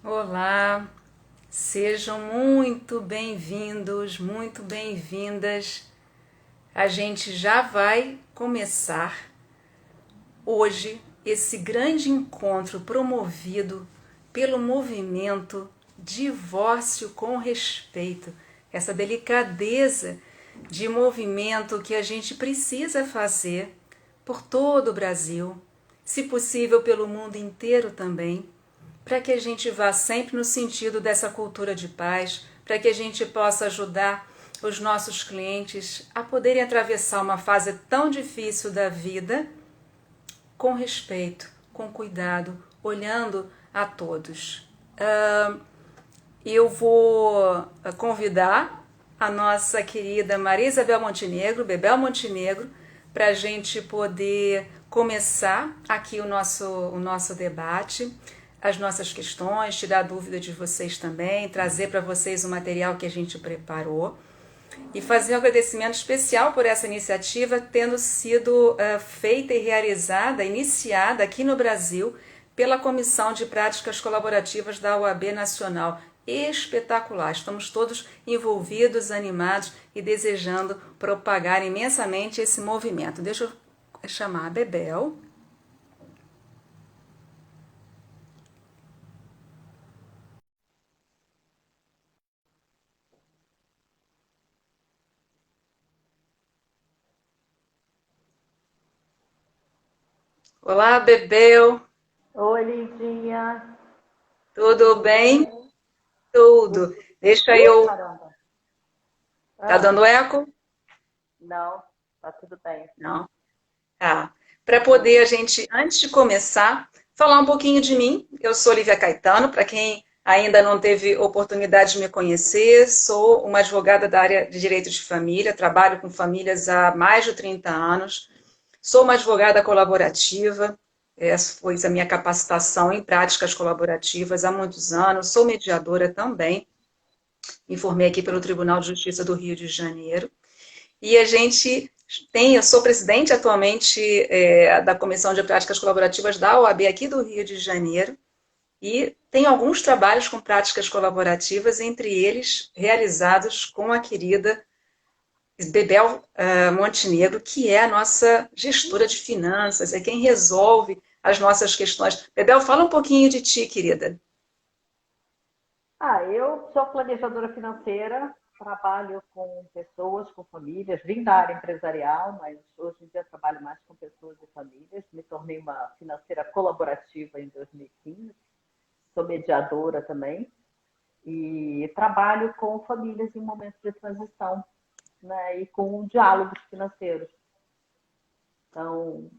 Olá, sejam muito bem-vindos, muito bem-vindas. A gente já vai começar hoje esse grande encontro promovido pelo movimento Divórcio com Respeito, essa delicadeza de movimento que a gente precisa fazer por todo o Brasil, se possível pelo mundo inteiro também, para que a gente vá sempre no sentido dessa cultura de paz, para que a gente possa ajudar os nossos clientes a poderem atravessar uma fase tão difícil da vida com respeito, com cuidado, olhando a todos. Eu vou convidar a nossa querida Maria Isabel Montenegro, Bebel Montenegro, para a gente poder começar aqui o nosso debate, as nossas questões, tirar dúvida de vocês também, trazer para vocês o material que a gente preparou e fazer um agradecimento especial por essa iniciativa tendo sido feita e realizada, iniciada aqui no Brasil pela Comissão de Práticas Colaborativas da OAB Nacional. Espetacular, estamos todos envolvidos, animados e desejando propagar imensamente esse movimento. Deixa eu chamar a Bebel. Olá, Bebel, Oi, Lindinha. tudo Tudo bem? bem? Tudo. Deixa eu. Caramba. Tá Ah, dando eco? não, tá tudo bem. Não. Tá. Para poder a gente, antes de começar, falar um pouquinho de mim. Eu sou Lívia Caetano, para quem ainda não teve oportunidade de me conhecer, sou uma advogada da área de direito de família, trabalho com famílias há mais de 30 anos, sou uma advogada colaborativa, essa foi a minha capacitação em práticas colaborativas há muitos anos, sou mediadora também, me formei aqui pelo Tribunal de Justiça do Rio de Janeiro, e a gente eu sou presidente atualmente da Comissão de Práticas Colaborativas da OAB aqui do Rio de Janeiro e tenho alguns trabalhos com práticas colaborativas, entre eles realizados com a querida Bebel Montenegro, que é a nossa gestora de finanças, é quem resolve as nossas questões. Bebel, fala um pouquinho de ti, querida. Eu sou planejadora financeira, trabalho com pessoas, com famílias, vim da área empresarial, mas hoje em dia trabalho mais com pessoas e famílias. Me tornei uma financeira colaborativa em 2015, sou mediadora também e trabalho com famílias em momentos de transição, né, e com diálogos financeiros. Então,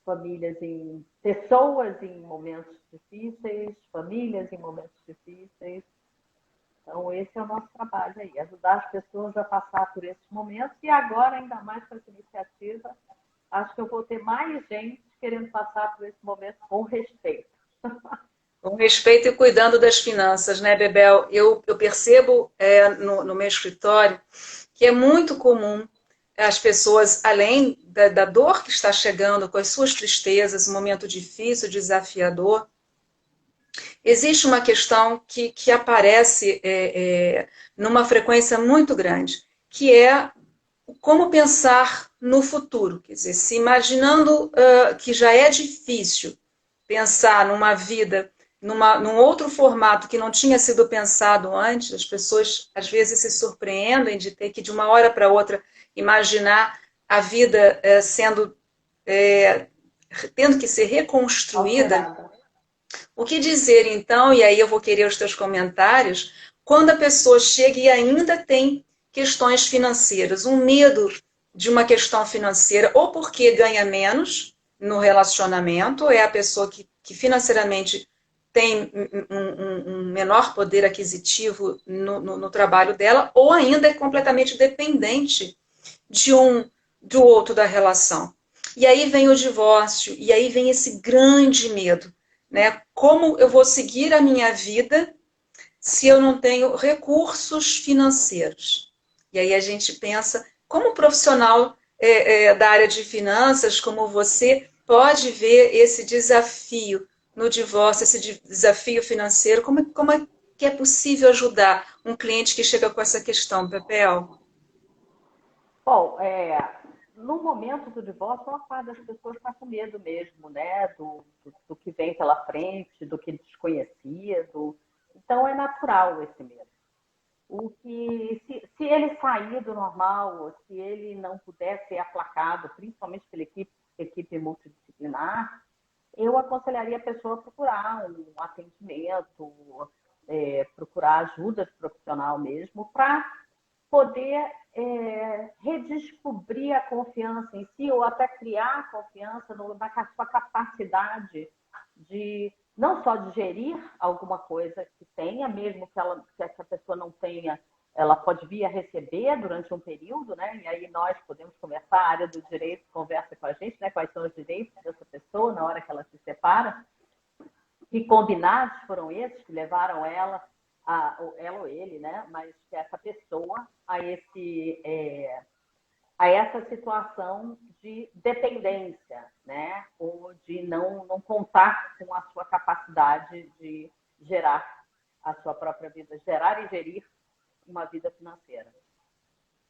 famílias em pessoas em momentos difíceis, famílias em momentos difíceis. Então, esse é o nosso trabalho aí, ajudar as pessoas a passar por esses momentos e agora, ainda mais com essa iniciativa, acho que eu vou ter mais gente querendo passar por esse momento com respeito. Com respeito e cuidando das finanças, né, Bebel? Eu percebo no meu escritório que é muito comum as pessoas, além da dor que está chegando, com as suas tristezas, um momento difícil, desafiador, existe uma questão que aparece numa frequência muito grande, que é como pensar no futuro. Quer dizer, se imaginando que já é difícil pensar numa vida, num outro formato que não tinha sido pensado antes, as pessoas às vezes se surpreendem de ter que, de uma hora para outra, imaginar a vida tendo que ser reconstruída. Alterada. O que dizer então, e aí eu vou querer os teus comentários, quando a pessoa chega e ainda tem questões financeiras, um medo de uma questão financeira, ou porque ganha menos no relacionamento, é a pessoa que financeiramente tem um menor poder aquisitivo no trabalho dela, ou ainda é completamente dependente de do outro da relação. E aí vem o divórcio, e aí vem esse grande medo, né? Como eu vou seguir a minha vida se eu não tenho recursos financeiros? E aí a gente pensa, como profissional da área de finanças, como você pode ver esse desafio no divórcio, esse desafio financeiro? Como é que é possível ajudar um cliente que chega com essa questão, Pepel? Bom, no momento do divórcio, uma parte das pessoas está com medo mesmo, né? Do que vem pela frente, do que desconhecido. Então, é natural esse medo. Se ele sair do normal, ou se ele não puder ser aplacado, principalmente pela equipe multidisciplinar, eu aconselharia a pessoa a procurar um atendimento, procurar ajuda profissional mesmo, para poder redescobrir a confiança em si, ou até criar confiança na sua capacidade de não só de gerir alguma coisa que tenha, mesmo que a pessoa não tenha, ela pode vir a receber durante um período, né? E aí nós podemos conversar, a área do direito conversa com a gente, né? Quais são os direitos dessa pessoa na hora que ela se separa, que combinados foram esses que levaram ela ou ele, né? Mas essa pessoa a essa situação de dependência, né? Ou de não contar com a sua capacidade de gerar a sua própria vida, gerar e gerir uma vida financeira.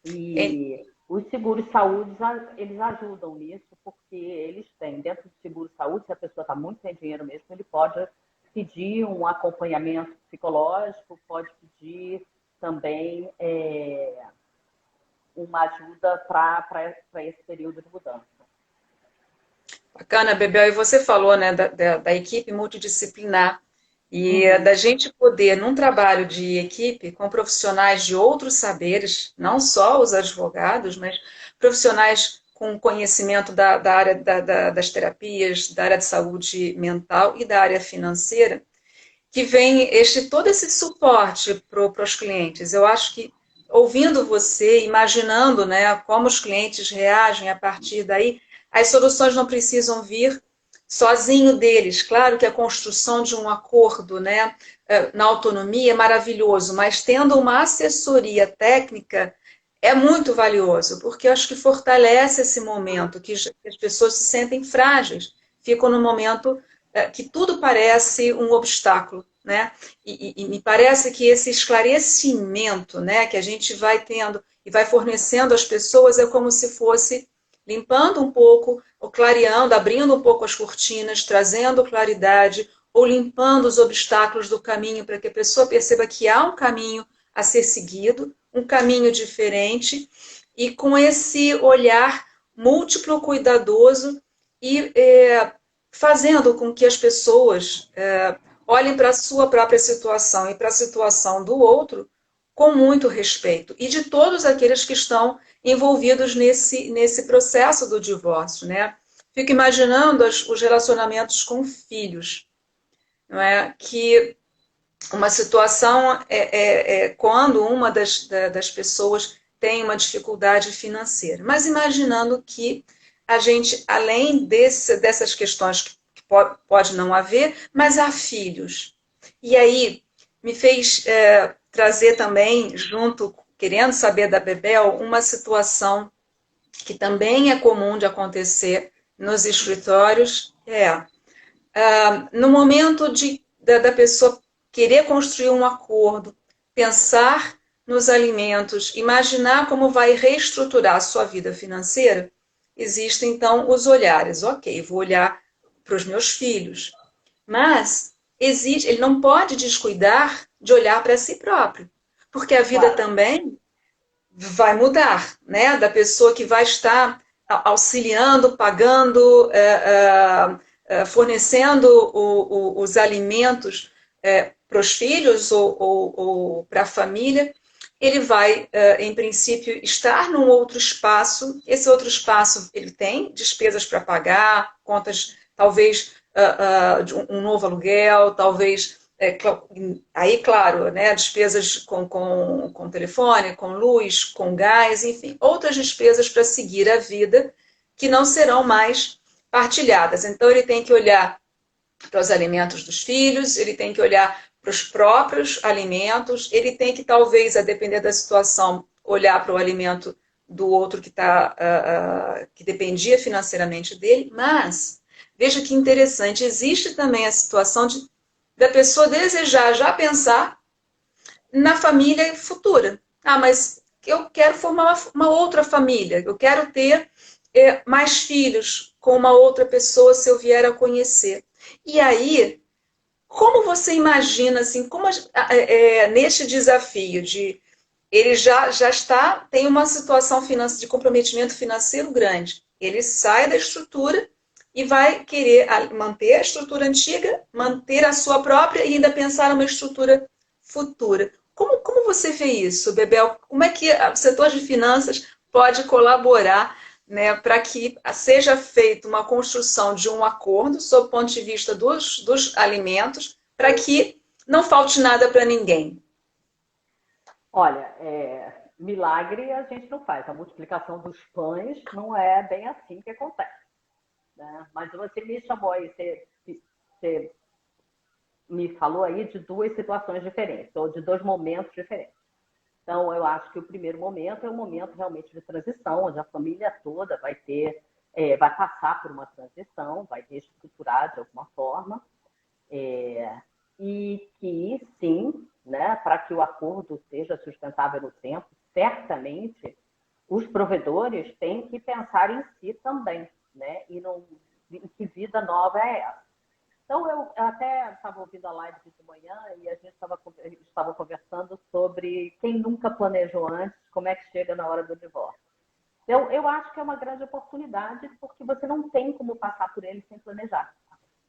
E os seguros-saúde, eles ajudam nisso, porque eles têm, dentro do seguro-saúde, se a pessoa está muito sem dinheiro mesmo, ele pode pedir um acompanhamento psicológico, pode pedir também uma ajuda para esse período de mudança. Bacana, Bebel, e você falou, né, da equipe multidisciplinar e da gente poder, num trabalho de equipe, com profissionais de outros saberes, não só os advogados, mas profissionais com conhecimento da área das terapias, da área de saúde mental e da área financeira, que vem todo esse suporte para os clientes. Eu acho que, ouvindo você, imaginando, né, como os clientes reagem a partir daí, as soluções não precisam vir sozinho deles. Claro que a construção de um acordo, né, na autonomia é maravilhoso, mas tendo uma assessoria técnica é muito valioso, porque eu acho que fortalece esse momento, que as pessoas se sentem frágeis, ficam no momento que tudo parece um obstáculo, né? E me parece que esse esclarecimento, né, que a gente vai tendo e vai fornecendo às pessoas é como se fosse limpando um pouco, ou clareando, abrindo um pouco as cortinas, trazendo claridade, ou limpando os obstáculos do caminho para que a pessoa perceba que há um caminho a ser seguido, um caminho diferente, e com esse olhar múltiplo, cuidadoso e fazendo com que as pessoas olhem para a sua própria situação e para a situação do outro com muito respeito, e de todos aqueles que estão envolvidos nesse processo do divórcio, né? Fico imaginando os relacionamentos com filhos, não é? Que uma situação é quando uma das pessoas tem uma dificuldade financeira, mas imaginando que a gente, além dessas questões que pode não haver, mas há filhos. E aí me fez trazer também, junto, querendo saber da Bebel, uma situação que também é comum de acontecer nos escritórios, no momento da pessoa querer construir um acordo, pensar nos alimentos, imaginar como vai reestruturar a sua vida financeira, existem então os olhares. Ok, vou olhar para os meus filhos, mas ele não pode descuidar de olhar para si próprio, porque a vida também vai mudar, né? Da pessoa que vai estar auxiliando, pagando, fornecendo os alimentos para os filhos ou para a família, ele vai, em princípio, estar num outro espaço. Esse outro espaço ele tem despesas para pagar, contas, talvez de um novo aluguel, talvez aí, claro, né, despesas com telefone, com luz, com gás, enfim, outras despesas para seguir a vida que não serão mais partilhadas. Então, ele tem que olhar para os alimentos dos filhos, ele tem que olhar para os próprios alimentos, ele tem que, talvez, a depender da situação, olhar para o alimento do outro que dependia financeiramente dele, mas veja que interessante, existe também a situação da pessoa desejar já pensar na família futura. Ah, mas eu quero formar uma outra família, eu quero ter mais filhos com uma outra pessoa se eu vier a conhecer. E aí, como você imagina, assim, como neste desafio de ele já está, tem uma situação de comprometimento financeiro grande. Ele sai da estrutura e vai querer manter a estrutura antiga, manter a sua própria e ainda pensar numa estrutura futura. Como você vê isso, Bebel? Como é que o setor de finanças pode colaborar, né, para que seja feita uma construção de um acordo sob o ponto de vista dos alimentos, para que não falte nada para ninguém? Olha, milagre a gente não faz. A multiplicação dos pães não é bem assim que acontece, né? Mas você me chamou aí, você me falou aí de duas situações diferentes, ou de dois momentos diferentes. Então, eu acho que o primeiro momento é um momento realmente de transição, onde a família toda vai passar por uma transição, vai reestruturar de alguma forma, e que, sim, né, para que o acordo seja sustentável no tempo, certamente os provedores têm que pensar em si também, né, em que vida nova é essa. Então, eu até estava ouvindo a live de manhã e a gente estava conversando sobre quem nunca planejou antes, como é que chega na hora do divórcio. Então, eu acho que é uma grande oportunidade, porque você não tem como passar por ele sem planejar.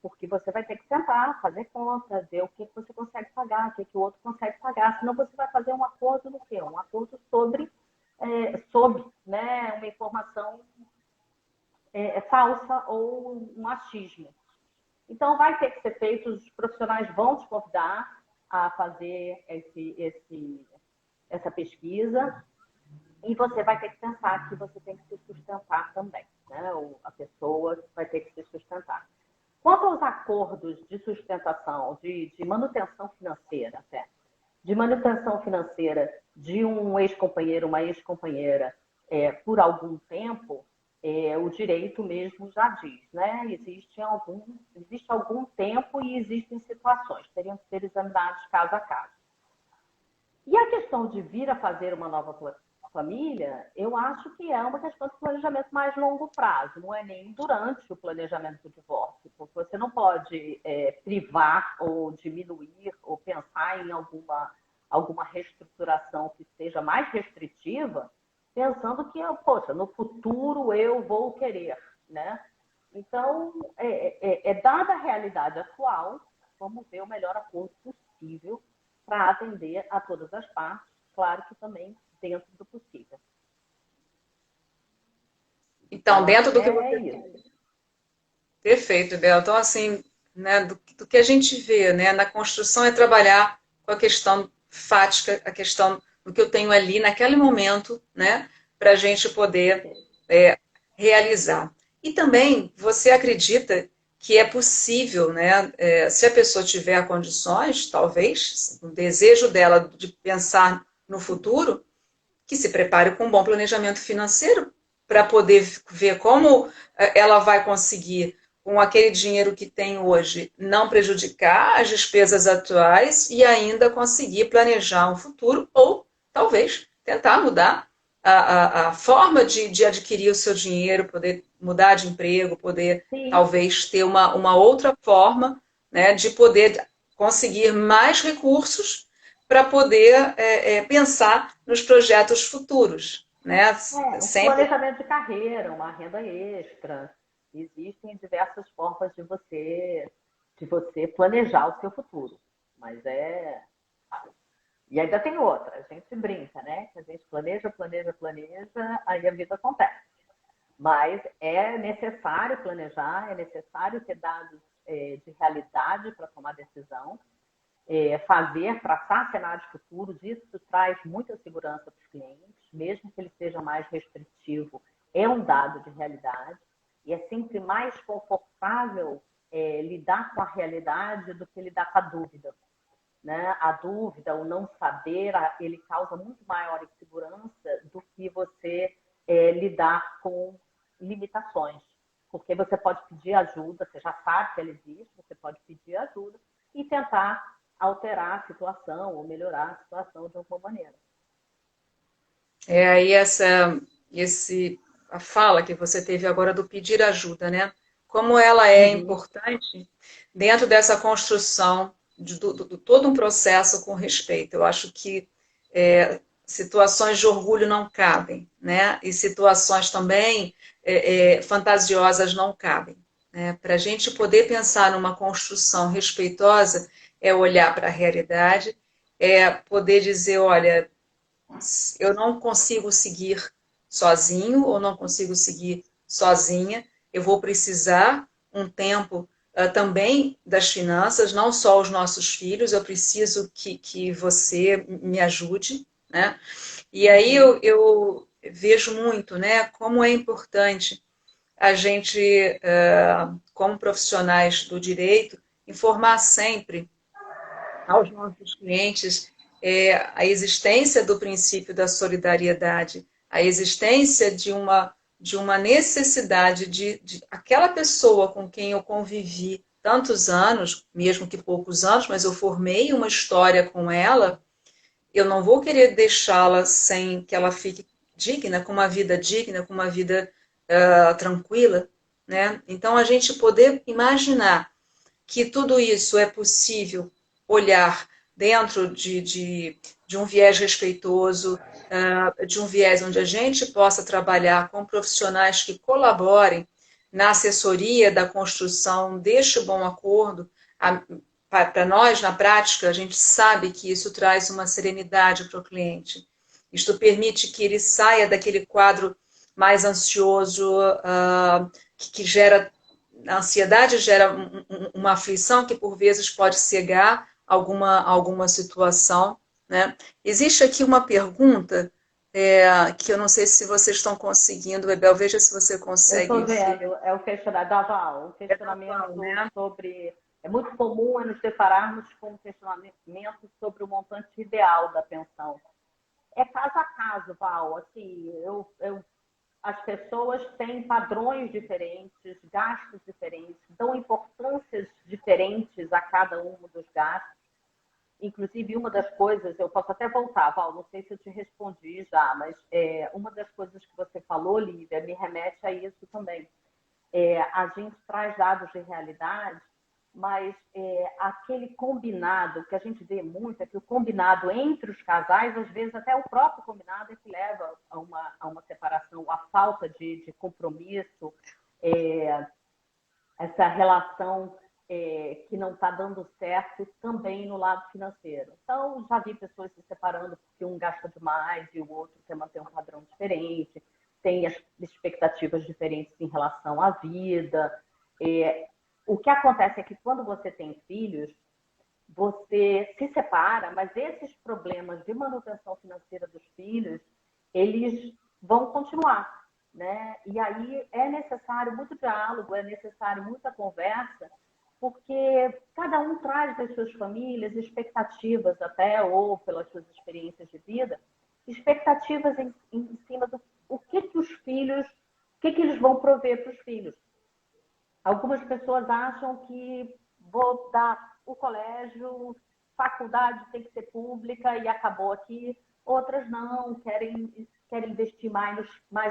Porque você vai ter que sentar, fazer conta, ver o que você consegue pagar, o que o outro consegue pagar. Senão você vai fazer um acordo no quê? Um acordo sobre né, uma informação falsa ou um achismo. Então, vai ter que ser feito, os profissionais vão te convidar a fazer essa pesquisa e você vai ter que pensar que você tem que se sustentar também, né? A pessoa vai ter que se sustentar. Quanto aos acordos de sustentação, de manutenção financeira até, de manutenção financeira de um ex-companheiro, uma ex-companheira por algum tempo, o direito mesmo já diz, né? Existe algum tempo e existem situações, teriam que ser examinados caso a caso. E a questão de vir a fazer uma nova família, eu acho que é uma questão de planejamento mais longo prazo, não é nem durante o planejamento do divórcio, porque você não pode privar ou diminuir ou pensar em alguma reestruturação que seja mais restritiva, pensando que, poxa, no futuro eu vou querer, né? Então, dada a realidade atual, vamos ver o melhor acordo possível para atender a todas as partes, claro que também dentro do possível. Então, dentro do que É você... isso. Perfeito, Bel. Então, assim, né, do que a gente vê, né, na construção é trabalhar com a questão fática, a questão do que eu tenho ali naquele momento, né, para a gente poder realizar. E também, você acredita que é possível, né, se a pessoa tiver condições, talvez, o desejo dela de pensar no futuro, que se prepare com um bom planejamento financeiro para poder ver como ela vai conseguir, com aquele dinheiro que tem hoje, não prejudicar as despesas atuais e ainda conseguir planejar um futuro ou talvez tentar mudar a forma de adquirir o seu dinheiro, poder mudar de emprego, poder Sim, talvez ter uma outra forma, né, de poder conseguir mais recursos para poder pensar nos projetos futuros, né? um Sempre. planejamento de carreira, uma renda extra. Existem diversas formas de você planejar o seu futuro. Mas E ainda tem outra, a gente brinca, né? Que a gente planeja, planeja, planeja, aí a vida acontece. Mas é necessário planejar, é necessário ter dados de realidade para tomar decisão, traçar cenários futuros, isso traz muita segurança para os clientes, mesmo que ele seja mais restritivo, é um dado de realidade, e é sempre mais confortável lidar com a realidade do que lidar com a dúvida. Né? A dúvida, o não saber, ele causa muito maior insegurança do que você lidar com limitações. porque você pode pedir ajuda, você já sabe que ela existe, você pode pedir ajuda e tentar alterar a situação ou melhorar a situação de alguma maneira. Aí a fala que você teve agora do pedir ajuda, né? Como ela é Uhum. importante dentro dessa construção de todo um processo com respeito. Eu acho que situações de orgulho não cabem, né? E situações também fantasiosas não cabem. Né? Para a gente poder pensar numa construção respeitosa, é olhar para a realidade, é poder dizer, olha, eu não consigo seguir sozinho ou não consigo seguir sozinha, eu vou precisar um tempo também das finanças, não só os nossos filhos, eu preciso que você me ajude, né? E aí Uhum. eu vejo muito, né, como é importante a gente, como profissionais do direito, informar sempre aos nossos clientes a existência do princípio da solidariedade, a existência de uma necessidade de aquela pessoa com quem eu convivi tantos anos, mesmo que poucos anos, mas eu formei uma história com ela, eu não vou querer deixá-la sem que ela fique digna, com uma vida tranquila, né? Então a gente poder imaginar que tudo isso é possível olhar dentro de um viés respeitoso, de um viés onde a gente possa trabalhar com profissionais que colaborem na assessoria da construção deste bom acordo. Para nós, na prática, a gente sabe que isso traz uma serenidade para o cliente. Isto permite que ele saia daquele quadro mais ansioso, que gera a ansiedade gera uma aflição que por vezes pode cegar alguma situação, né? Existe aqui uma pergunta que eu não sei se vocês estão conseguindo, Bebel, veja se você Eu consegue estou ver. vendo, é o questionário da Val, o É atual, questionamento né? sobre. É muito comum nos depararmos com um questionamento sobre o montante ideal da pensão. É caso a caso, Val. Assim, as pessoas têm padrões diferentes, gastos diferentes, dão importâncias diferentes a cada um dos gastos. Inclusive, uma das coisas, eu posso até voltar, Val, não sei se eu te respondi já, mas uma das coisas que você falou, Lívia, me remete a isso também. A gente traz dados de realidade, mas aquele combinado, que a gente vê muito, é que o combinado entre os casais, às vezes até o próprio combinado é que leva a uma separação, a falta de compromisso, é, essa relação que não está dando certo também no lado financeiro. Então, já vi pessoas se separando porque um gasta demais e o outro quer manter um padrão diferente, tem as expectativas diferentes em relação à vida. O que acontece é que quando você tem filhos, você se separa, mas esses problemas de manutenção financeira dos filhos, eles vão continuar, né? E aí é necessário muito diálogo, é necessário muita conversa, porque cada um traz das suas famílias expectativas até, ou pelas suas experiências de vida, expectativas em cima do o que os filhos, o que eles vão prover para os filhos. Algumas pessoas acham que vou dar o colégio, faculdade tem que ser pública e acabou aqui. Outras não, querem investir mais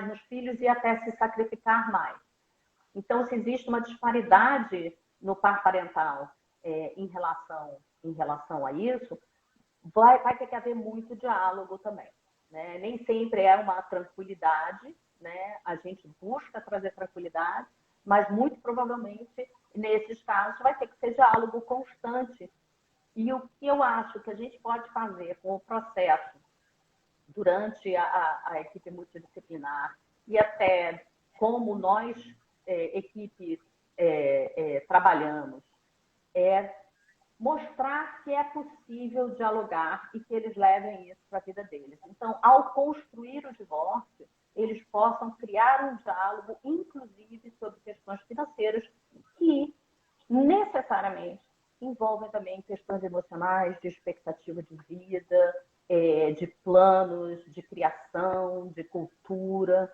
nos filhos e até se sacrificar mais. Então, se existe uma disparidade no par parental em relação a isso, vai ter que haver muito diálogo também. Né? Nem sempre é uma tranquilidade, né? A gente busca trazer tranquilidade, mas muito provavelmente, nesses casos, vai ter que ser diálogo constante. E o que eu acho que a gente pode fazer com o processo durante a equipe multidisciplinar e até como nós, equipe, trabalhamos, é mostrar que é possível dialogar e que eles levem isso para a vida deles. Então, ao construir o divórcio, eles possam criar um diálogo, inclusive sobre questões financeiras, que necessariamente envolvem também questões emocionais, de expectativa de vida, de planos, de criação, de cultura.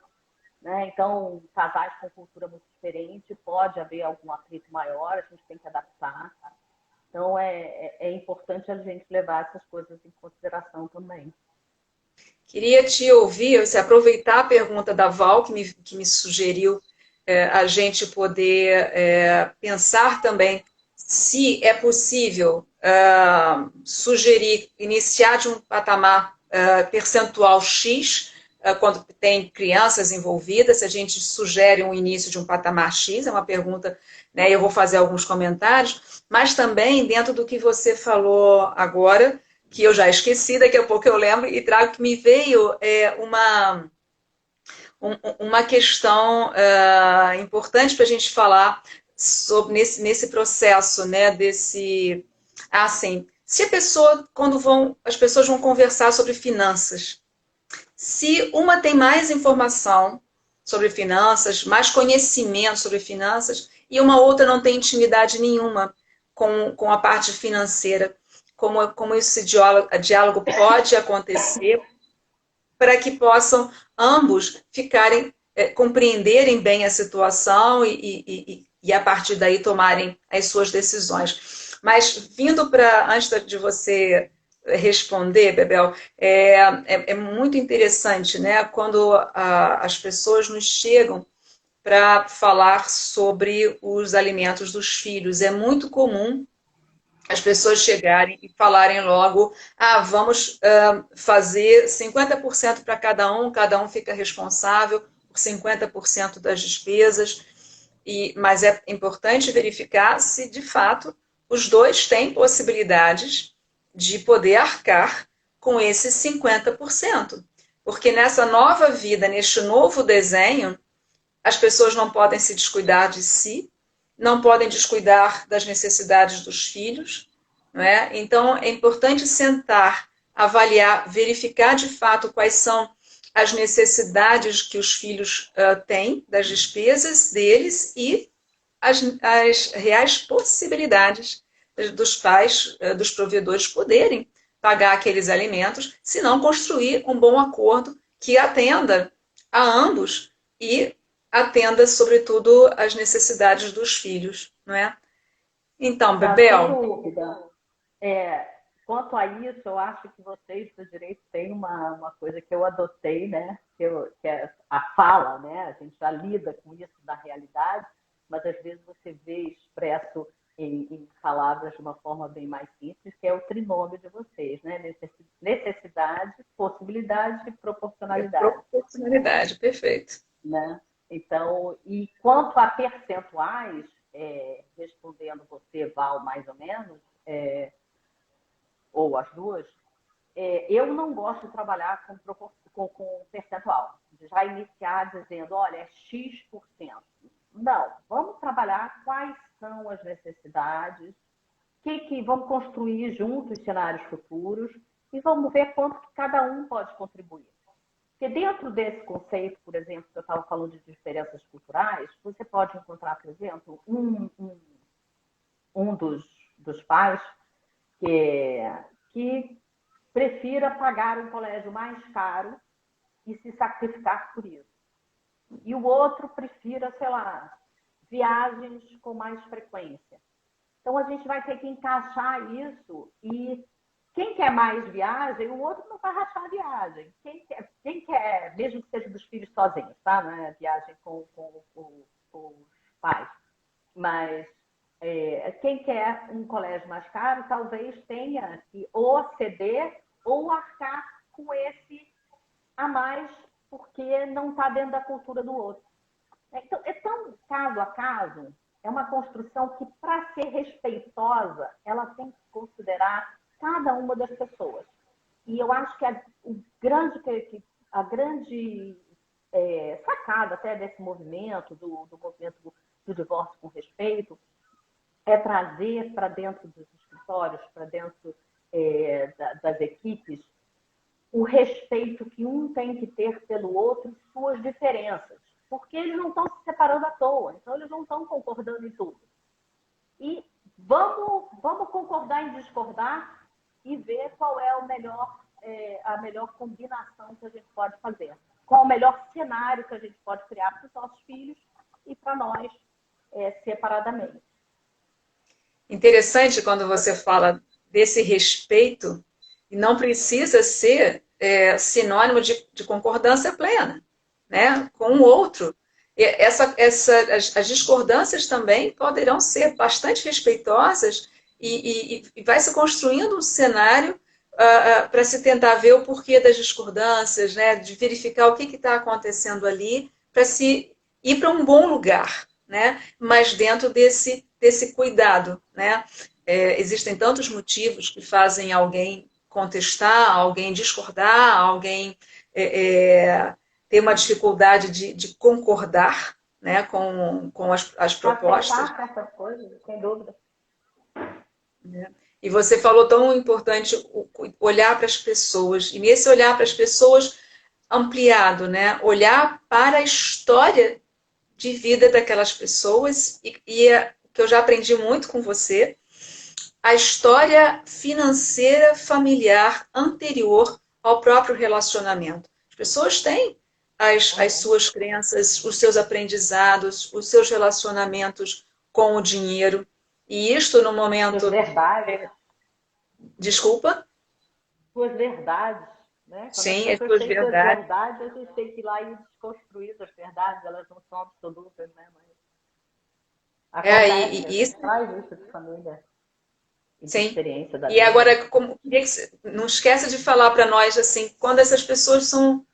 né? Então, casais com cultura muito diferente, pode haver algum atrito maior, a gente tem que adaptar. Então, é importante a gente levar essas coisas em consideração também. Queria te ouvir, se aproveitar a pergunta da Val, que me sugeriu a gente poder pensar também se é possível sugerir iniciar de um patamar percentual X, quando tem crianças envolvidas, se a gente sugere um início de um patamar X, é uma pergunta, né, eu vou fazer alguns comentários, mas também dentro do que você falou agora, que eu já esqueci, daqui a pouco eu lembro e trago que me veio uma questão importante para a gente falar sobre nesse processo, né, desse, assim, se a pessoa, as pessoas vão conversar sobre finanças, se uma tem mais informação sobre finanças, mais conhecimento sobre finanças, e uma outra não tem intimidade nenhuma com a parte financeira, como esse diálogo pode acontecer para que possam ambos compreenderem bem a situação e a partir daí tomarem as suas decisões. Mas vindo antes de você responder, Bebel, é muito interessante, né? Quando as pessoas nos chegam para falar sobre os alimentos dos filhos. É muito comum as pessoas chegarem e falarem logo, vamos fazer 50% para cada um fica responsável por 50% das despesas, mas é importante verificar se, de fato, os dois têm possibilidades de poder arcar com esses 50%. Porque nessa nova vida, neste novo desenho, as pessoas não podem se descuidar de si, não podem descuidar das necessidades dos filhos, não é? Então, é importante sentar, avaliar, verificar de fato quais são as necessidades que os filhos têm, das despesas deles e as reais possibilidades dos pais, dos provedores poderem pagar aqueles alimentos, se não construir um bom acordo que atenda a ambos e atenda, sobretudo, às necessidades dos filhos, não é? Então, Sem Bebel. dúvida. É, quanto a isso, eu acho que vocês do direito têm uma coisa que eu adotei, né? Que é a fala, né? A gente já lida com isso da realidade, mas às vezes você vê expresso em palavras de uma forma bem mais simples, que é o trinômio de vocês, né? Necessidade, possibilidade e proporcionalidade. Proporcionalidade, perfeito. Né? Então, e quanto a percentuais, respondendo você, Val, mais ou menos, ou as duas, eu não gosto de trabalhar com percentual. Já iniciar dizendo, olha, é X%. Não, vamos trabalhar quais são as necessidades, vamos construir juntos cenários futuros e vamos ver quanto que cada um pode contribuir. Porque dentro desse conceito, por exemplo, que eu estava falando de diferenças culturais, você pode encontrar, por exemplo, um dos pais que prefira pagar um colégio mais caro e se sacrificar por isso. E o outro prefira, sei lá, viagens com mais frequência. Então, a gente vai ter que encaixar isso e quem quer mais viagem, o outro não vai rachar a viagem. Quem quer, mesmo que seja dos filhos sozinhos, tá? Não é viagem com os pais. Mas quem quer um colégio mais caro, talvez tenha que ou ceder ou arcar com esse a mais, porque não está dentro da cultura do outro. Então, é tão caso a caso, é uma construção que, para ser respeitosa, ela tem que considerar cada uma das pessoas. E eu acho que a grande sacada até desse movimento, do movimento do divórcio com respeito, é trazer para dentro dos escritórios, para dentro das equipes, o respeito que um tem que ter pelo outro e suas diferenças. Porque eles não estão se separando à toa, então eles não estão concordando em tudo. E vamos concordar em discordar e ver qual é a melhor combinação que a gente pode fazer. qual o melhor cenário que a gente pode criar para os nossos filhos e para nós separadamente. Interessante quando você fala desse respeito, e não precisa ser sinônimo de concordância plena, né, com o outro. As discordâncias também poderão ser bastante respeitosas e vai se construindo um cenário para se tentar ver o porquê das discordâncias, né, de verificar o que está acontecendo ali, para se ir para um bom lugar, né, mas dentro desse cuidado, né. Existem tantos motivos que fazem alguém contestar, alguém discordar, alguém ter uma dificuldade de concordar, né, com as propostas. Aceitar certas coisas, sem dúvida. Né? E você falou tão importante olhar para as pessoas, e nesse olhar para as pessoas ampliado, né, olhar para a história de vida daquelas pessoas, e que eu já aprendi muito com você, a história financeira familiar anterior ao próprio relacionamento. As pessoas têm as suas crenças, os seus aprendizados, os seus relacionamentos com o dinheiro. E isto no momento... Suas verdades. Desculpa? Suas verdades. Né? Quando Sim, as as pessoas suas têm suas verdades. verdades, a gente tem que ir lá e desconstruir as verdades, elas não são absolutas, né? Mas acontece, E isso... traz isso de família e de Sim. experiência da E vida. agora, não esqueça de falar para nós, assim, quando essas pessoas são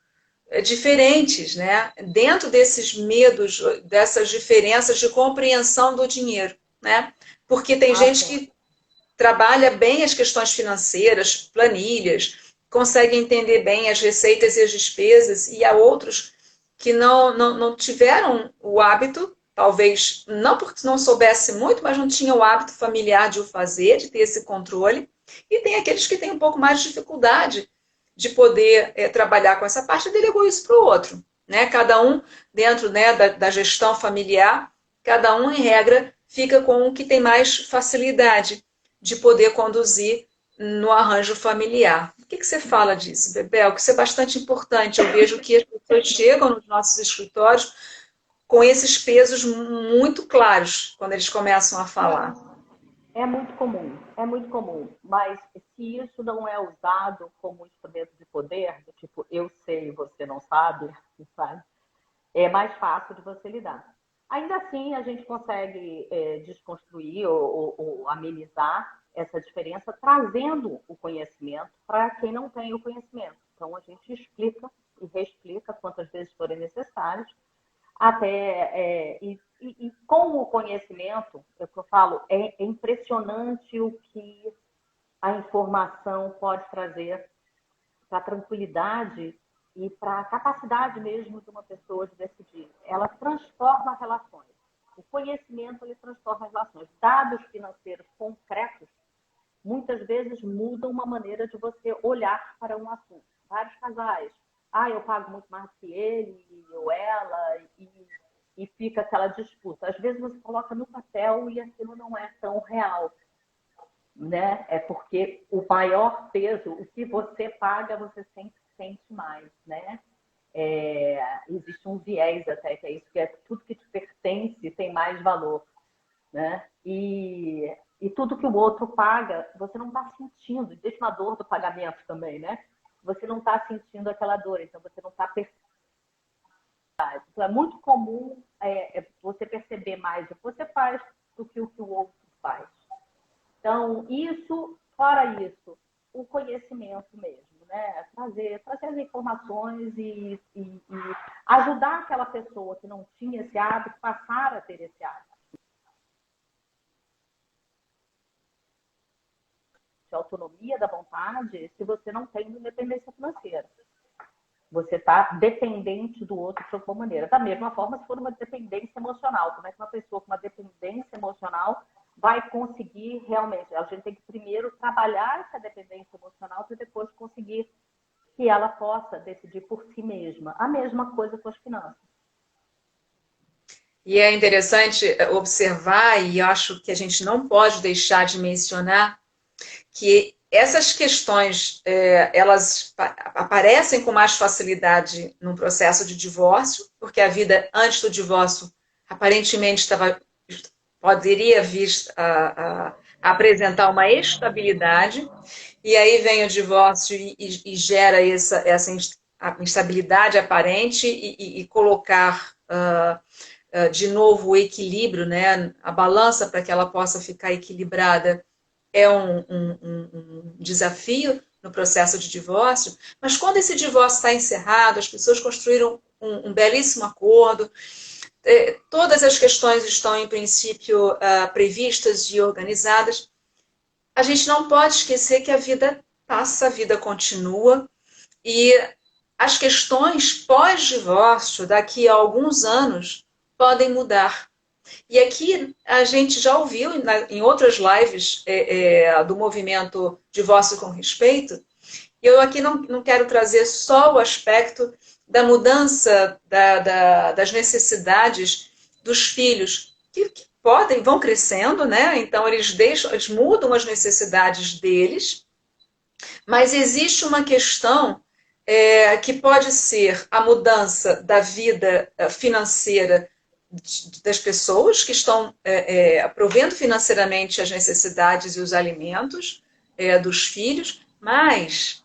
diferentes, né? Dentro desses medos, dessas diferenças de compreensão do dinheiro, né? Porque tem gente que trabalha bem as questões financeiras, planilhas, consegue entender bem as receitas e as despesas, e há outros que não tiveram o hábito, talvez não porque não soubesse muito, mas não tinha o hábito familiar de o fazer, de ter esse controle, e tem aqueles que têm um pouco mais de dificuldade de poder trabalhar com essa parte e delegou isso para o outro. Né? Cada um, dentro, né, da gestão familiar, cada um, em regra, fica com o que tem mais facilidade de poder conduzir no arranjo familiar. O que você fala disso, Bebel? Que isso é bastante importante. Eu vejo que as pessoas chegam nos nossos escritórios com esses pesos muito claros quando eles começam a falar. É muito comum, mas se isso não é usado como instrumento de poder, do tipo, eu sei, você não sabe, é mais fácil de você lidar. Ainda assim, a gente consegue desconstruir ou amenizar essa diferença trazendo o conhecimento para quem não tem o conhecimento. Então, a gente explica e reexplica quantas vezes forem necessárias, e com o conhecimento, é o que eu falo, é impressionante o que a informação pode trazer para a tranquilidade e para a capacidade mesmo de uma pessoa de decidir. Ela transforma relações. O conhecimento, ele transforma relações. Dados financeiros concretos, muitas vezes mudam uma maneira de você olhar para um assunto. Vários casais, eu pago muito mais do que ele ou ela, e fica aquela disputa. Às vezes você coloca no papel e aquilo não é tão real. Né? É porque o maior peso, o que você paga, você sempre sente mais, né? Existe um viés até, que é isso, que é tudo que te pertence tem mais valor, né? E tudo que o outro paga, você não está sentindo, existe uma dor do pagamento também, né? Você não está sentindo aquela dor, então você não está percebendo. Então, é muito comum você perceber mais o que você faz do que o outro faz. Então, fora isso, o conhecimento mesmo, né? Trazer as informações e ajudar aquela pessoa que não tinha esse hábito, passar a ter esse hábito. A autonomia da vontade se você não tem independência financeira. Você está dependente do outro de alguma maneira. Da mesma forma, se for uma dependência emocional. Como é que uma pessoa com uma dependência emocional vai conseguir realmente? A gente tem que primeiro trabalhar essa dependência emocional para depois conseguir que ela possa decidir por si mesma. A mesma coisa com as finanças. E é interessante observar, e acho que a gente não pode deixar de mencionar, que essas questões, elas aparecem com mais facilidade no processo de divórcio, porque a vida antes do divórcio aparentemente poderia vir a apresentar uma estabilidade, e aí vem o divórcio e gera essa instabilidade aparente e colocar de novo o equilíbrio, né, a balança para que ela possa ficar equilibrada é um desafio no processo de divórcio, mas quando esse divórcio está encerrado, as pessoas construíram um belíssimo acordo, todas as questões estão, em princípio, previstas e organizadas, a gente não pode esquecer que a vida passa, a vida continua, e as questões pós-divórcio, daqui a alguns anos, podem mudar. E aqui a gente já ouviu em outras lives do movimento Divórcio com Respeito, e eu aqui não quero trazer só o aspecto da mudança das necessidades dos filhos, que vão crescendo, né? Então eles mudam as necessidades deles, mas existe uma questão que pode ser a mudança da vida financeira das pessoas que estão provendo financeiramente as necessidades e os alimentos dos filhos, mas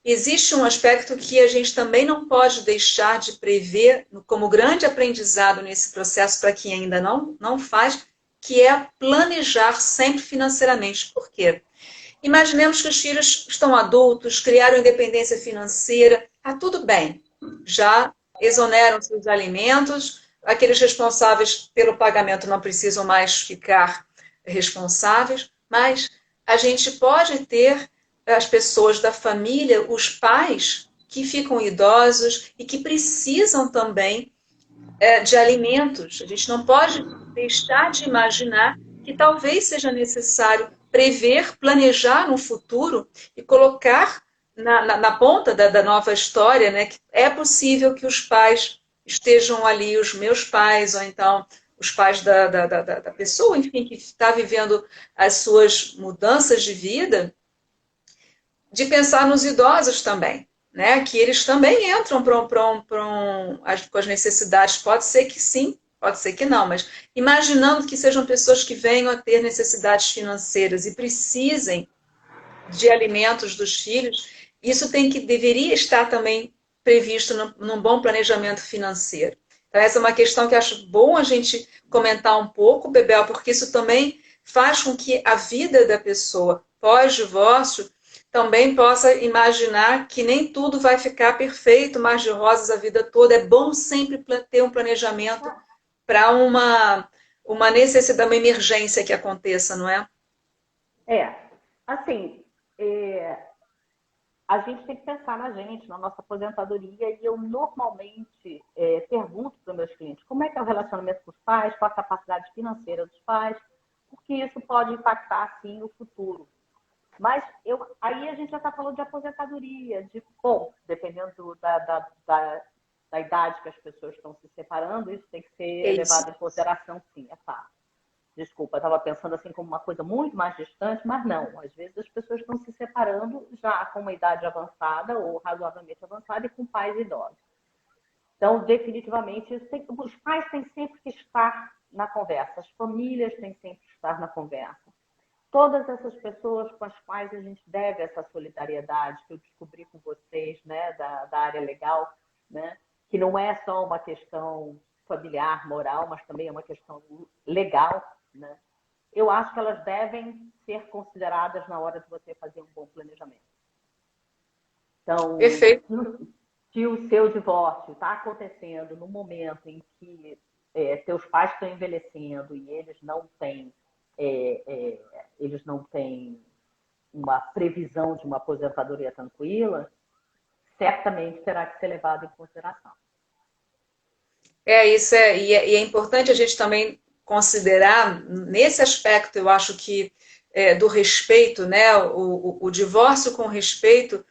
existe um aspecto que a gente também não pode deixar de prever como grande aprendizado nesse processo para quem ainda não faz, que é planejar sempre financeiramente. Por quê? Imaginemos que os filhos estão adultos, criaram independência financeira, tá tudo bem, já exoneram seus alimentos, aqueles responsáveis pelo pagamento não precisam mais ficar responsáveis, mas a gente pode ter as pessoas da família, os pais que ficam idosos e que precisam também de alimentos. A gente não pode deixar de imaginar que talvez seja necessário prever, planejar no futuro e colocar na ponta da nova história, né, que é possível que os pais estejam ali, os meus pais, ou então os pais da pessoa, enfim, que está vivendo as suas mudanças de vida, de pensar nos idosos também, né? Que eles também entram com as necessidades. Pode ser que sim, pode ser que não, mas imaginando que sejam pessoas que venham a ter necessidades financeiras e precisem de alimentos dos filhos, isso deveria estar também previsto num bom planejamento financeiro. Então, essa é uma questão que acho bom a gente comentar um pouco, Bebel, porque isso também faz com que a vida da pessoa pós-divórcio também possa imaginar que nem tudo vai ficar perfeito, mar de rosas a vida toda. É bom sempre ter um planejamento para uma necessidade, uma emergência que aconteça, não é? Assim, a gente tem que pensar na gente, na nossa aposentadoria, e eu normalmente pergunto para os meus clientes como é que é o relacionamento com os pais, qual a capacidade financeira dos pais, porque isso pode impactar, sim, o futuro. Mas aí a gente já está falando de aposentadoria, dependendo da idade que as pessoas estão se separando, isso tem que ser levado em consideração, sim, é fato. Desculpa, eu estava pensando assim como uma coisa muito mais distante, mas não. Às vezes as pessoas estão se separando já com uma idade avançada ou razoavelmente avançada e com pais idosos. Então, definitivamente, os pais têm sempre que estar na conversa, as famílias têm sempre que estar na conversa. Todas essas pessoas com as quais a gente deve essa solidariedade, que eu descobri com vocês, né, da área legal, né, que não é só uma questão familiar, moral, mas também é uma questão legal, né? Eu acho que elas devem ser consideradas na hora de você fazer um bom planejamento. Então, perfeito. Se o seu divórcio está acontecendo no momento em que teus pais estão envelhecendo e eles não têm uma previsão de uma aposentadoria tranquila, certamente terá que ser levado em consideração. E é importante a gente também considerar, nesse aspecto, eu acho que do respeito, né, o divórcio com respeito,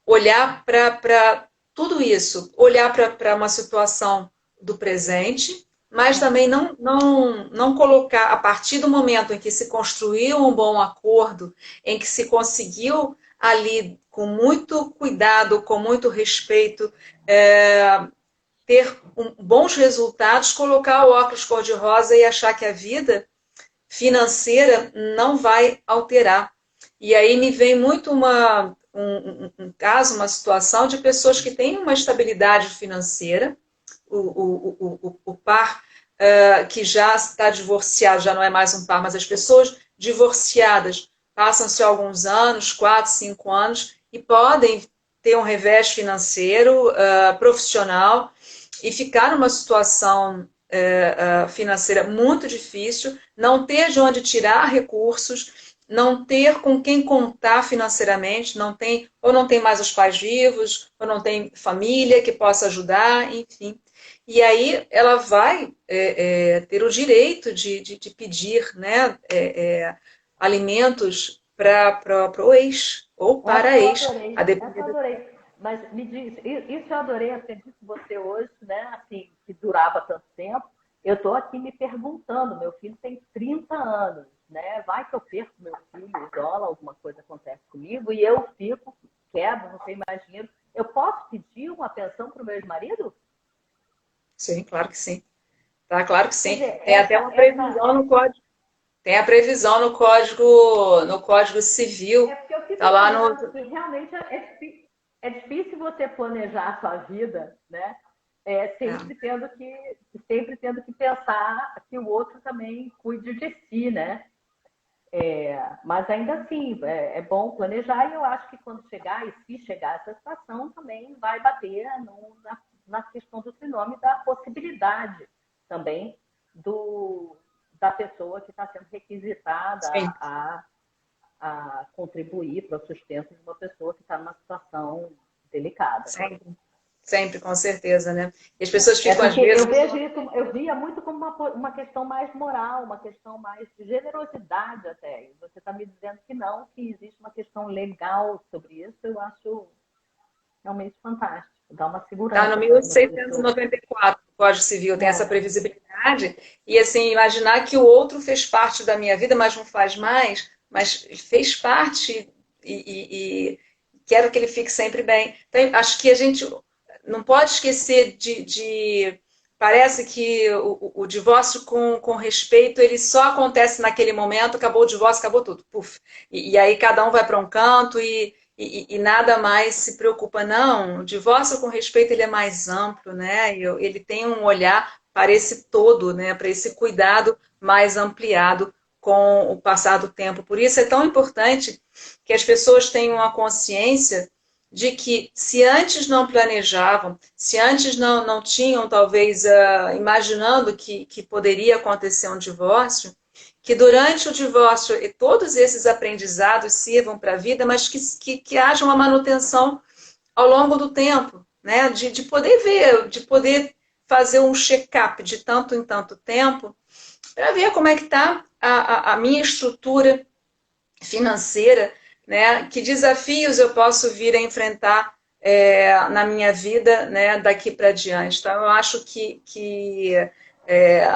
olhar para tudo isso, olhar para uma situação do presente, mas também não colocar, a partir do momento em que se construiu um bom acordo, em que se conseguiu ali, com muito cuidado, com muito respeito, ter bons resultados, colocar o óculos cor-de-rosa e achar que a vida financeira não vai alterar. E aí me vem muito um caso, uma situação de pessoas que têm uma estabilidade financeira, o par que já está divorciado, já não é mais um par, mas as pessoas divorciadas passam-se alguns anos, 4, 5 anos, e podem ter um revés financeiro, profissional, e ficar numa situação financeira muito difícil, não ter de onde tirar recursos, não ter com quem contar financeiramente, não tem, ou não tem mais os pais vivos, ou não tem família que possa ajudar, enfim. E aí ela vai ter o direito de pedir, né, alimentos para o ex ou para a ex, a Essa eu depender. adorei. Mas me diz, isso eu adorei aprendi com você hoje, né? Assim, que durava tanto tempo. Eu estou aqui me perguntando, meu filho tem 30 anos, né? Vai que eu perco meu filho, isola, alguma coisa acontece comigo e eu fico, quebro, não tenho mais dinheiro. Eu posso pedir uma pensão para o meu ex-marido? Sim, claro que sim. Tá, claro que Quer sim. dizer, Tem até uma previsão no código. Tem a previsão no Código Civil. porque eu fico Tá lá no. imaginando que realmente é difícil você planejar a sua vida, né? É, Sempre tendo que pensar que o outro também cuide de si, né? Mas ainda assim, é bom planejar e eu acho que quando chegar, e se chegar essa situação, também vai bater na questão do trinômio da possibilidade também do, da pessoa que está sendo requisitada sim, a contribuir para o sustento de uma pessoa que está numa situação delicada. sempre. Sempre, com certeza, né? E as pessoas ficam, às Porque eu vezes. vejo isso, eu via muito como uma questão mais moral, uma questão mais de generosidade até. E você está me dizendo que não, que existe uma questão legal sobre isso, eu acho realmente fantástico. Dá uma Está no segurança para as pessoas. 1694, o Código Civil tem essa É, previsibilidade, e assim, imaginar que o outro fez parte da minha vida, mas não faz mais, mas fez parte e quero que ele fique sempre bem. Então, acho que a gente não pode esquecer parece que o divórcio com respeito, ele só acontece naquele momento, acabou o divórcio, acabou tudo, puf. E aí cada um vai para um canto e nada mais se preocupa. Não, o divórcio com respeito ele é mais amplo, né? Ele tem um olhar para esse todo, né? Para esse cuidado mais ampliado com o passar do tempo. Por isso é tão importante que as pessoas tenham a consciência de que se antes não planejavam, se antes não tinham, talvez, imaginando que poderia acontecer um divórcio, que durante o divórcio todos esses aprendizados sirvam para a vida, mas que haja uma manutenção ao longo do tempo, né? De poder ver, de poder fazer um check-up de tanto em tanto tempo, para ver como é que está a minha estrutura financeira, né? Que desafios eu posso vir a enfrentar na minha vida, né? Daqui para diante. Então, eu acho que é,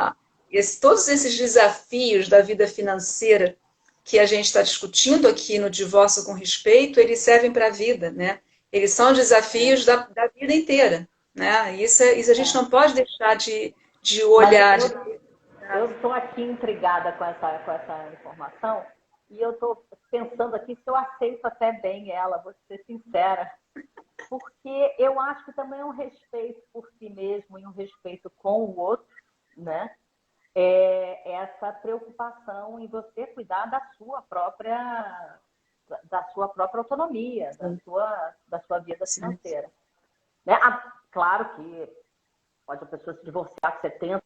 todos esses desafios da vida financeira que a gente está discutindo aqui no Divórcio com Respeito, eles servem para a vida, né? Eles são desafios é, da vida inteira, né? Isso a gente é. não pode deixar de Mas olhar, de eu estou aqui intrigada com essa informação e eu estou pensando aqui se eu aceito até bem ela, vou ser sincera. Porque eu acho que também é um respeito por si mesmo e um respeito com o outro, né? Essa preocupação em você cuidar da sua própria autonomia, da sua vida sim, financeira. Né? Claro que pode a pessoa se divorciar com 70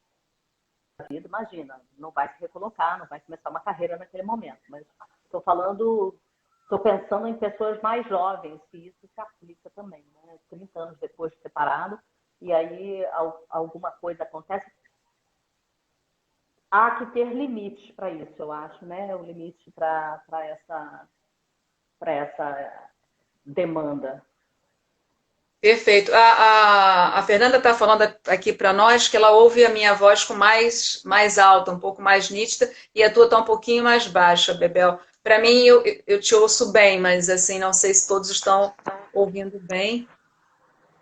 vida, imagina, não vai se recolocar, não vai começar uma carreira naquele momento. Mas estou pensando em pessoas mais jovens, que isso se aplica também, né? 30 anos depois de separado, e aí alguma coisa acontece. Há que ter limites para isso, eu acho, né? O limite para essa demanda. Perfeito. A Fernanda está falando aqui para nós que ela ouve a minha voz com mais alta, um pouco mais nítida, e a tua está um pouquinho mais baixa, Bebel. Para mim, eu te ouço bem, mas assim, não sei se todos estão ouvindo bem.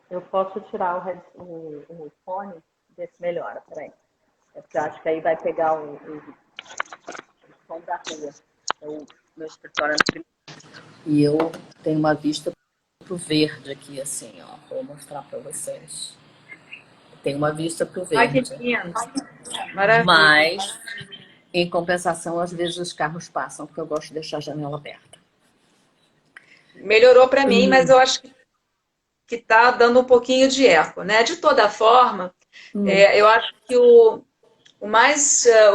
Eu posso tirar o fone, ver se melhora. Peraí. É porque eu acho que aí vai pegar o som da rua. O meu escritório é no primeiro. E eu tenho uma vista pro verde aqui, assim, ó. Vou mostrar para vocês. Tem uma vista pro Ai, que verde. lindo. Maravilha. Mas, em compensação, às vezes os carros passam, porque eu gosto de deixar a janela aberta. Melhorou para mim, mas eu acho que está dando um pouquinho de eco, né? De toda forma, eu acho que o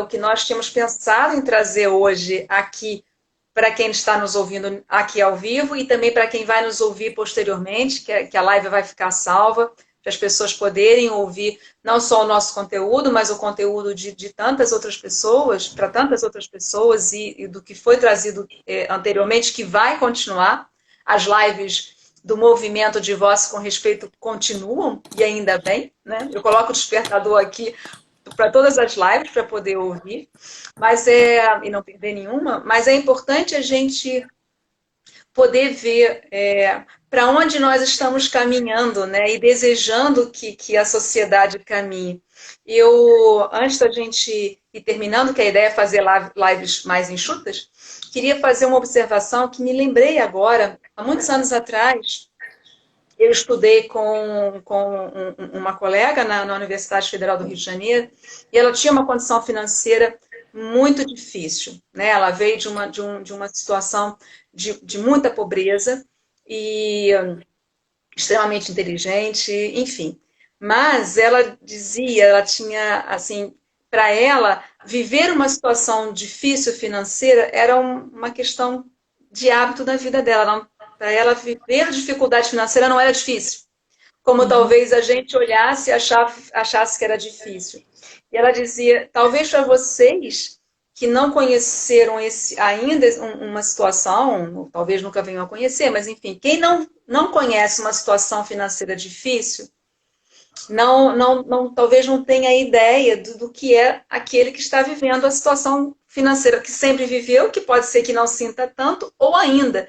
que nós tínhamos pensado em trazer hoje aqui para quem está nos ouvindo aqui ao vivo e também para quem vai nos ouvir posteriormente, que a live vai ficar salva, para as pessoas poderem ouvir não só o nosso conteúdo, mas o conteúdo de tantas outras pessoas, para tantas outras pessoas e do que foi trazido anteriormente, que vai continuar. As lives do movimento de voz com respeito continuam, e ainda bem, né? Eu coloco o despertador aqui para todas as lives para poder ouvir, e não perder nenhuma, mas é importante a gente poder ver para onde nós estamos caminhando, né? E desejando que a sociedade caminhe. Antes da gente ir terminando, que a ideia é fazer lives mais enxutas, queria fazer uma observação que me lembrei agora, há muitos anos atrás, eu estudei com uma colega na Universidade Federal do Rio de Janeiro e ela tinha uma condição financeira muito difícil, né? Ela veio de uma situação de muita pobreza e extremamente inteligente, enfim. Mas ela dizia, ela tinha, assim, para ela, viver uma situação difícil financeira era uma questão de hábito da vida dela. Para ela, viver dificuldade financeira não era difícil. Como talvez a gente olhasse e achasse que era difícil. E ela dizia, talvez para vocês que não conheceram ainda uma situação, talvez nunca venham a conhecer, mas enfim, quem não conhece uma situação financeira difícil, talvez não tenha ideia do que é aquele que está vivendo a situação financeira que sempre viveu, que pode ser que não sinta tanto, ou ainda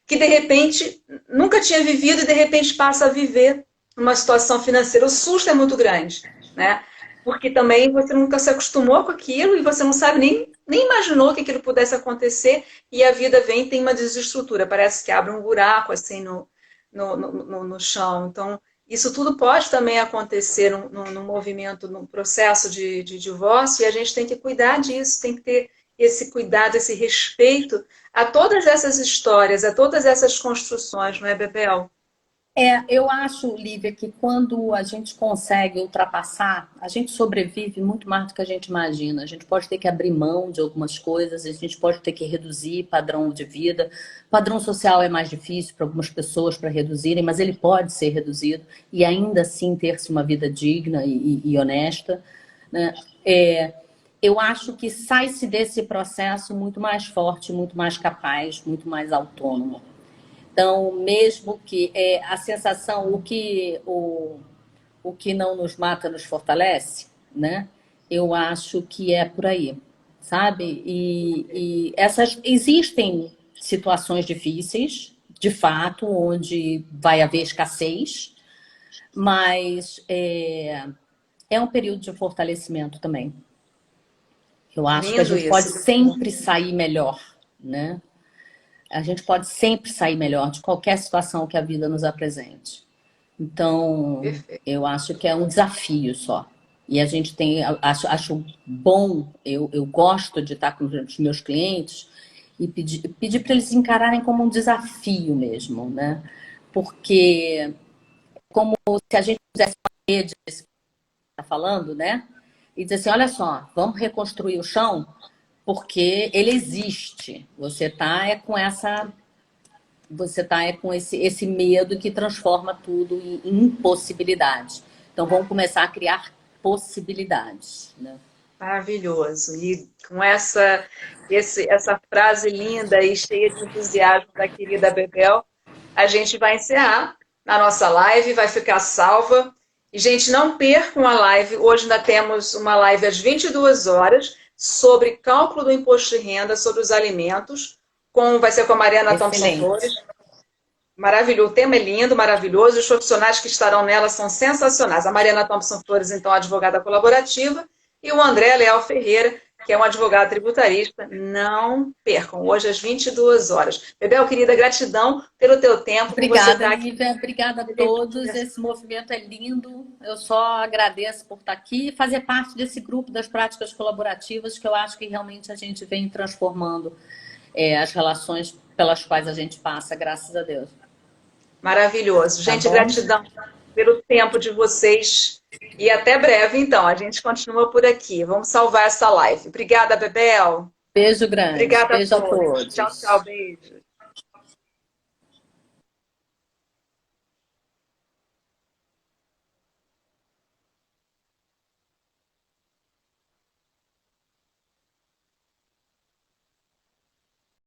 que de repente nunca tinha vivido e de repente passa a viver uma situação financeira. O susto é muito grande, né? Porque também você nunca se acostumou com aquilo e você não sabe nem imaginou que aquilo pudesse acontecer e a vida vem e tem uma desestrutura, parece que abre um buraco assim no chão. Então, isso tudo pode também acontecer no movimento, no processo de divórcio, e a gente tem que cuidar disso, tem que ter esse cuidado, esse respeito a todas essas histórias, a todas essas construções, não é, Bebel? Eu acho, Lívia, que quando a gente consegue ultrapassar, a gente sobrevive muito mais do que a gente imagina. A gente pode ter que abrir mão de algumas coisas, a gente pode ter que reduzir padrão de vida. Padrão social é mais difícil para algumas pessoas para reduzirem, mas ele pode ser reduzido e ainda assim ter-se uma vida digna e honesta, né? Eu acho que sai-se desse processo muito mais forte, muito mais capaz, muito mais autônomo. Então, mesmo que a sensação, o que não nos mata nos fortalece, né? Eu acho que é por aí, sabe? E existem situações difíceis, de fato, onde vai haver escassez, mas é um período de fortalecimento também. Eu acho que a Lindo gente pode isso. sempre sair melhor, né? A gente pode sempre sair melhor de qualquer situação que a vida nos apresente. Então, Perfeito. eu acho que é um desafio só. E a gente tem, acho bom, eu gosto de estar com os meus clientes e pedir para eles encararem como um desafio mesmo, né? Porque como se a gente fizesse uma rede, está falando, né? E dizer assim, olha só, vamos reconstruir o chão porque ele existe. Você está com esse medo que transforma tudo em impossibilidade. Então vamos começar a criar possibilidades, né? Maravilhoso. E com essa frase linda e cheia de entusiasmo da querida Bebel, a gente vai encerrar na nossa live, vai ficar salva. E, gente, não percam a live. Hoje ainda temos uma live às 22 horas sobre cálculo do imposto de renda sobre os alimentos. Vai ser com a Mariana Thompson Flores. Maravilhoso, o tema é lindo, maravilhoso. Os profissionais que estarão nela são sensacionais. A Mariana Thompson Flores, então, advogada colaborativa, e o André Leal Ferreira, que é um advogado tributarista. Não percam, hoje às 22 horas. Bebel, querida, gratidão pelo teu tempo. Obrigada, Lívia. Obrigada a todos. Esse movimento é lindo. Eu só agradeço por estar aqui e fazer parte desse grupo das práticas colaborativas, que eu acho que realmente a gente vem transformando as relações pelas quais a gente passa, graças a Deus. Maravilhoso. Gente, gratidão pelo tempo de vocês. E até breve, então. A gente continua por aqui. Vamos salvar essa live. Obrigada, Bebel. Beijo grande. Obrigada beijo a todos. a todos. Tchau, tchau. Beijo.